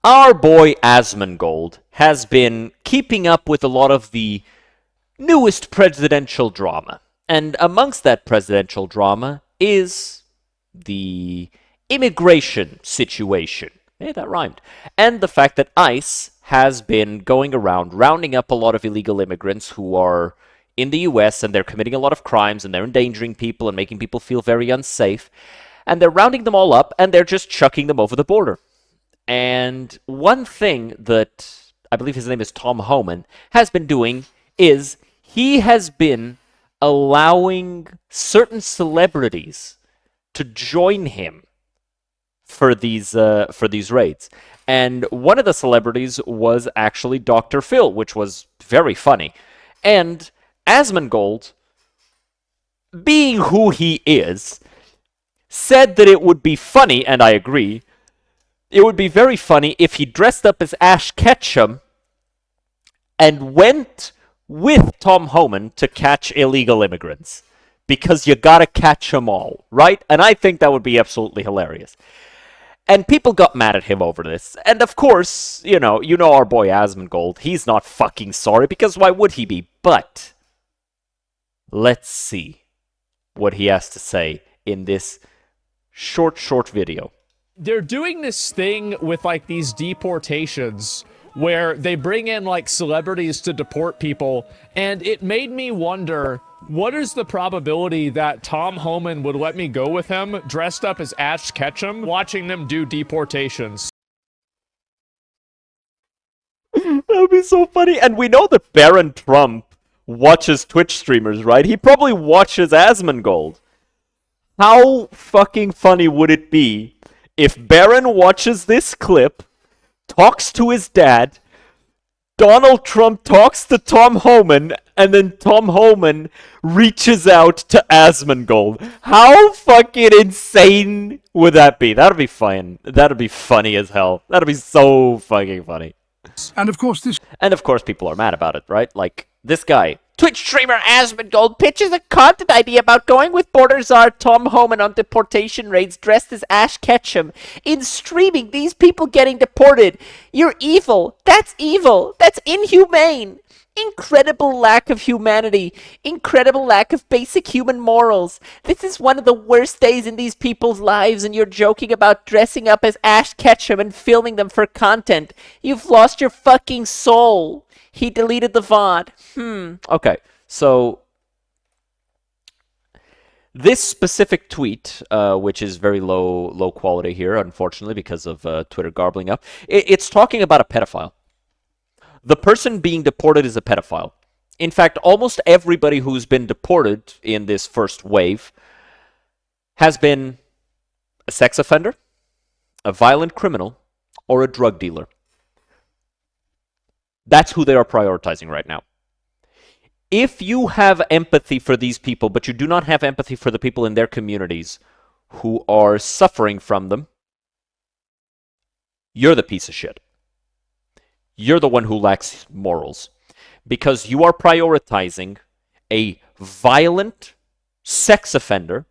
Our boy Asmongold has been keeping up with a lot of the newest presidential drama. And amongst that presidential drama is the immigration situation. Hey, that rhymed. And the fact that ICE has been going around rounding up a lot of illegal immigrants who are in the US and they're committing a lot of crimes and they're endangering people and making people feel very unsafe. And they're rounding them all up and they're just chucking them over the border. And one thing that I believe his name is Tom Homan has been doing is he has been allowing certain celebrities to join him for these raids. And one of the celebrities was actually Dr. Phil, which was very funny. And Asmongold, being who he is, said that it would be funny, and I agree, it would be very funny if he dressed up as Ash Ketchum and went with Tom Homan to catch illegal immigrants. Because you gotta catch them all, right? And I think that would be absolutely hilarious. And people got mad at him over this. And of course, you know our boy Asmongold, he's not fucking sorry, because why would he be? But let's see what he has to say in this short video. They're doing this thing with like these deportations where they bring in like celebrities to deport people, and it made me wonder, what is the probability that Tom Homan would let me go with him dressed up as Ash Ketchum watching them do deportations? That would be so funny. And we know that Baron Trump watches Twitch streamers, right? He probably watches Asmongold. How fucking funny would it be if Baron watches this clip, talks to his dad, Donald Trump talks to Tom Homan, and then Tom Homan reaches out to Asmongold? How fucking insane would that be? That'd be fun. That'd be funny as hell. That'd be so fucking funny. And of course, people are mad about it, right? Like, this guy, Twitch streamer Asmongold, pitches a content idea about going with border czar Tom Homan on deportation raids dressed as Ash Ketchum. In streaming, these people getting deported. You're evil. That's evil. That's inhumane. Incredible lack of humanity. Incredible lack of basic human morals. This is one of the worst days in these people's lives, and you're joking about dressing up as Ash Ketchum and filming them for content. You've lost your fucking soul. He deleted the VOD. Okay, so this specific tweet, which is very low quality here, unfortunately, because of Twitter garbling up, it's talking about a pedophile. The person being deported is a pedophile. In fact, almost everybody who's been deported in this first wave has been a sex offender, a violent criminal, or a drug dealer. That's who they are prioritizing right now. If you have empathy for these people, but you do not have empathy for the people in their communities who are suffering from them, you're the piece of shit. You're the one who lacks morals. Because you are prioritizing a violent sex offender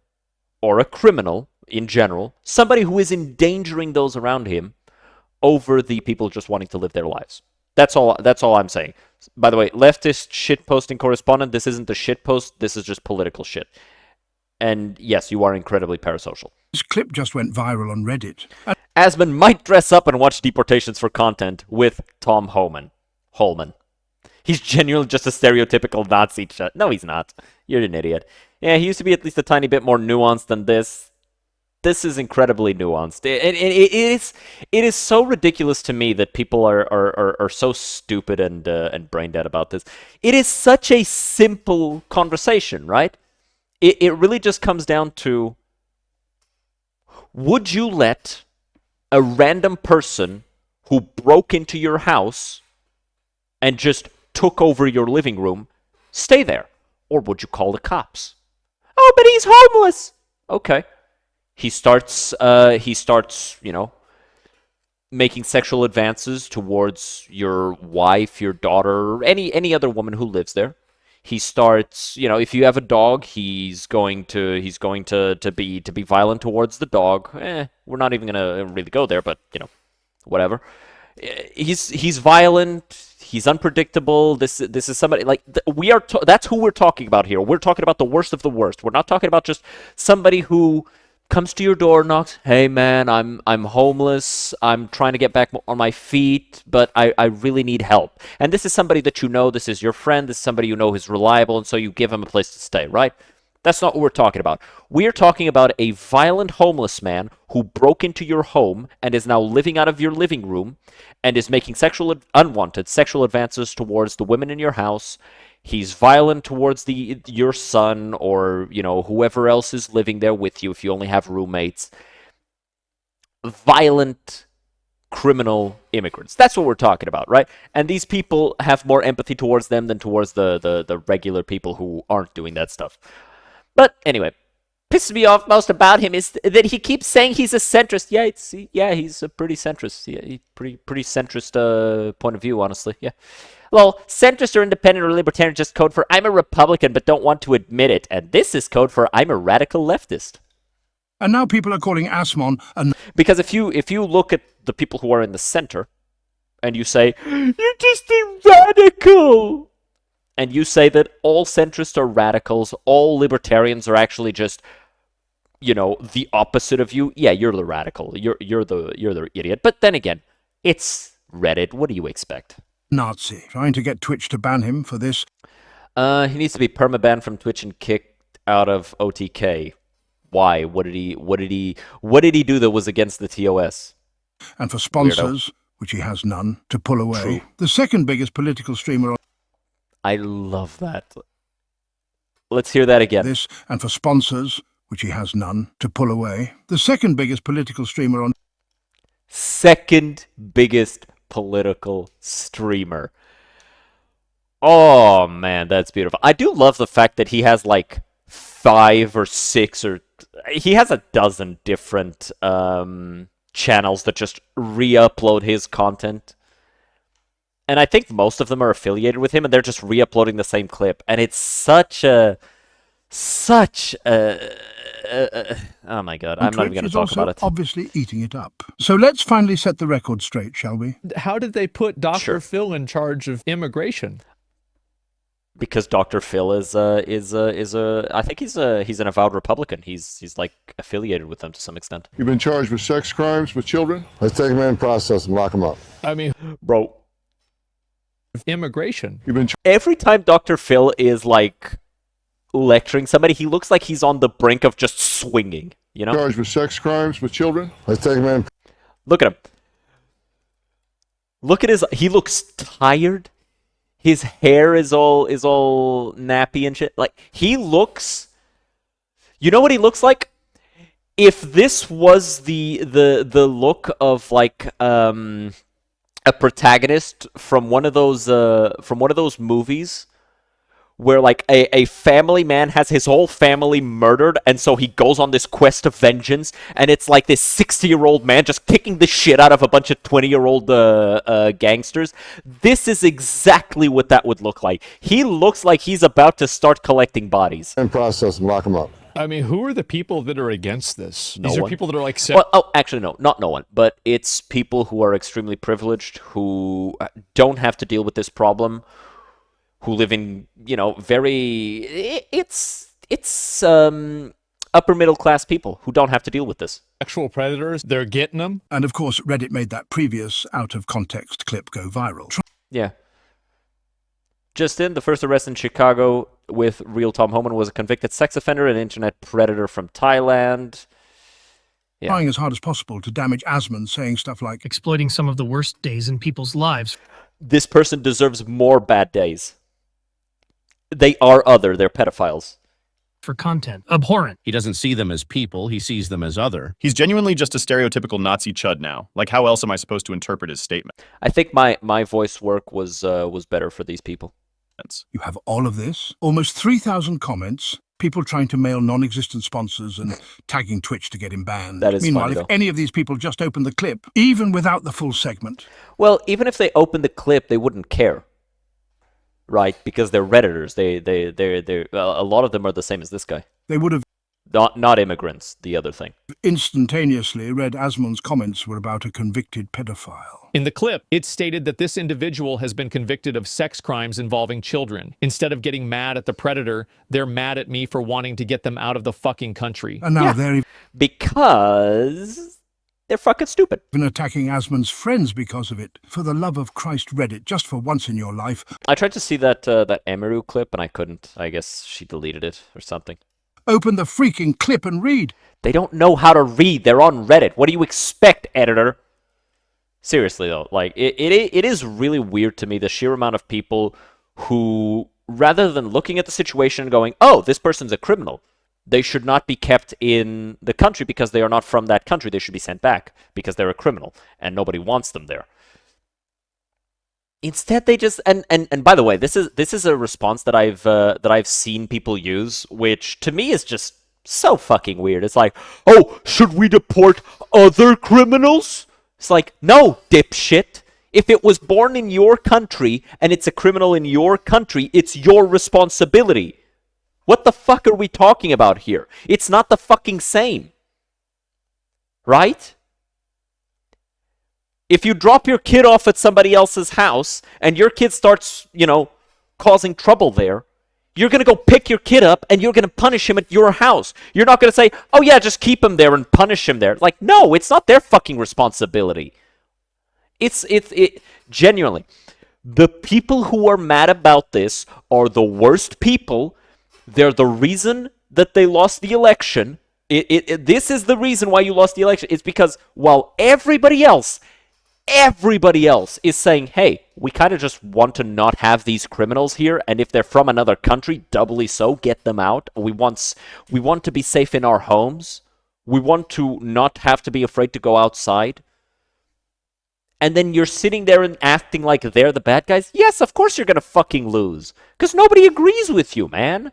or a criminal in general, somebody who is endangering those around him, over the people just wanting to live their lives. That's all I'm saying. By the way, leftist shitposting correspondent, this isn't a shitpost, this is just political shit. And yes, you are incredibly parasocial. This clip just went viral on Reddit. Asmon might dress up and watch deportations for content with Tom Holman. He's genuinely just a stereotypical Nazi. No, he's not. You're an idiot. Yeah, he used to be at least a tiny bit more nuanced than this. This is incredibly nuanced. It is so ridiculous to me that people are so stupid and brain dead about this. It is such a simple conversation, right? It really just comes down to, would you let a random person who broke into your house and just took over your living room stay there? Or would you call the cops? Oh, but he's homeless. Okay. He starts, making sexual advances towards your wife, your daughter, any other woman who lives there. He starts, if you have a dog, he's going to be violent towards the dog. We're not even gonna really go there, but whatever. He's violent. He's unpredictable. This is somebody like that's who we're talking about here. We're talking about the worst of the worst. We're not talking about just somebody who comes to your door, knocks. Hey man, I'm homeless. I'm trying to get back on my feet, but I really need help. And this is somebody that you know. This is your friend. This is somebody you know who's reliable, and so you give him a place to stay, right? That's not what we're talking about. We're talking about a violent homeless man who broke into your home and is now living out of your living room and is making unwanted sexual advances towards the women in your house. He's violent towards your son or, whoever else is living there with you if you only have roommates. Violent criminal immigrants. That's what we're talking about, right? And these people have more empathy towards them than towards the regular people who aren't doing that stuff. But anyway, pisses me off most about him is that he keeps saying he's a centrist. He's a pretty centrist. Yeah, pretty centrist point of view, honestly. Yeah. Well, centrist or independent or libertarian just code for I'm a Republican but don't want to admit it, and this is code for I'm a radical leftist. And now people are calling Asmon because if you look at the people who are in the center, and you say you're just a radical. And you say that all centrists are radicals, all libertarians are actually just, the opposite of you. Yeah, you're the radical. You're the idiot. But then again, it's Reddit. What do you expect? Nazi trying to get Twitch to ban him for this. He needs to be permabanned from Twitch and kicked out of OTK. Why? What did he do that was against the TOS? And for sponsors, which he has none, to pull away. True. The second biggest political streamer on I love that. Let's hear that again. This, and for sponsors, which he has none, to pull away. The second biggest political streamer on... Second biggest political streamer. Oh, man, that's beautiful. I do love the fact that he has, 5 or 6 or... He has a dozen different channels that just re-upload his content. And I think most of them are affiliated with him, and they're just re-uploading the same clip. And it's such a... oh my god, I'm not even going to talk about it. Obviously eating it up. So let's finally set the record straight, shall we? How did they put Dr. Sure. Phil in charge of immigration? Because Dr. Phil is I think he's an avowed Republican. He's affiliated with them to some extent. You've been charged with sex crimes with children? Let's take him in, process him, lock him up. I mean, bro, immigration. You've been every time Dr. Phil is lecturing somebody, he looks like he's on the brink of just swinging, charged with sex crimes with children? Let's take him in. Look at him. Look at he looks tired. His hair is all nappy and shit. He looks... You know what he looks like? If this was the look of a protagonist from one of those movies where a family man has his whole family murdered, and so he goes on this quest of vengeance, and it's like this 60-year-old man just kicking the shit out of a bunch of 20-year-old gangsters. This is exactly what that would look like. He looks like he's about to start collecting bodies. And process him, lock him up. I mean, who are the people that are against this? No These one. are people that are Well, actually, no, not no one. But it's people who are extremely privileged, who don't have to deal with this problem, who live in, it's upper middle class people who don't have to deal with this. sexual predators. They're getting them. And of course, Reddit made that previous out-of-context clip go viral. Yeah. Just in, the first arrest in Chicago with real Tom Homan was a convicted sex offender and internet predator from Thailand. Yeah. Trying as hard as possible to damage Asmon, saying stuff like, exploiting some of the worst days in people's lives. This person deserves more bad days. They are other. They're pedophiles. For content. Abhorrent. He doesn't see them as people, he sees them as other. He's genuinely just a stereotypical Nazi chud now. How else am I supposed to interpret his statement? I think my voice work was better for these people. You have all of this, almost 3,000 comments, people trying to mail non-existent sponsors and tagging Twitch to get him banned. That is Meanwhile, funny, if any of these people just opened the clip, even without the full segment... Well, even if they opened the clip, they wouldn't care. Right? Because they're Redditors. They're a lot of them are the same as this guy. They would have Not immigrants, the other thing. Instantaneously read Asmund's comments were about a convicted pedophile. In the clip, it stated that this individual has been convicted of sex crimes involving children. Instead of getting mad at the predator, they're mad at me for wanting to get them out of the fucking country. And now they're Because they're fucking stupid. even attacking Asmund's friends because of it. For the love of Christ, Reddit, just for once in your life, I tried to see that Emiru clip and I couldn't. I guess she deleted it or something. open the freaking clip and read. They don't know how to read. They're on Reddit. What do you expect, editor? Seriously, though, like, it is really weird to me, the sheer amount of people who, rather than looking at the situation and going, oh, this person's a criminal, they should not be kept in the country because they are not from that country. They should be sent back because they're a criminal and nobody wants them there. Instead, they just and by the way, this is a response that I've seen people use, which to me is just so fucking weird. It's like, oh, should we deport other criminals? It's like, no, dipshit. If it was born in your country and it's a criminal in your country, it's your responsibility. What the fuck are we talking about here? It's not the fucking same. Right? If you drop your kid off at somebody else's house and your kid starts, causing trouble there, you're going to go pick your kid up and you're going to punish him at your house. You're not going to say, oh yeah, just keep him there and punish him there. Like, no, it's not their fucking responsibility. It's genuinely, the people who are mad about this are the worst people. They're the reason that they lost the election. This is the reason why you lost the election. It's because while everybody else is saying, hey, we kind of just want to not have these criminals here, and if they're from another country, doubly so, get them out. We want to be safe in our homes. We want to not have to be afraid to go outside. And then you're sitting there and acting like they're the bad guys. Yes, of course you're going to fucking lose. Because nobody agrees with you, man.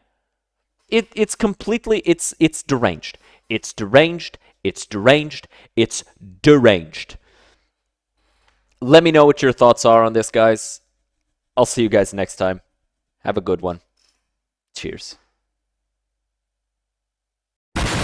It's completely, it's deranged. It's deranged. It's deranged. It's deranged. Let me know what your thoughts are on this, guys. I'll see you guys next time. Have a good one. Cheers.